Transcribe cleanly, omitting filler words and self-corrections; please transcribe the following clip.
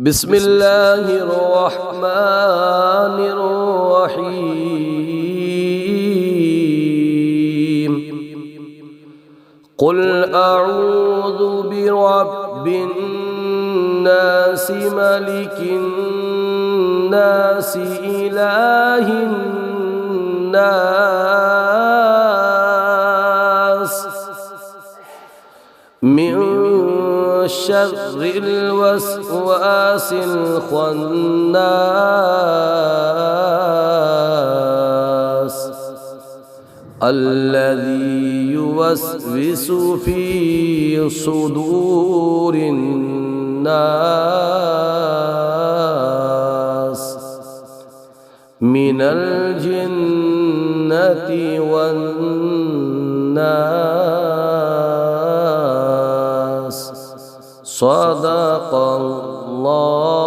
بسم الله الرحمن الرحيم قل أعوذ برب الناس ملك الناس إله الناس من شر الوسواس الخناس الذي يوسوس في صدور الناس من الجنة والناس صدق الله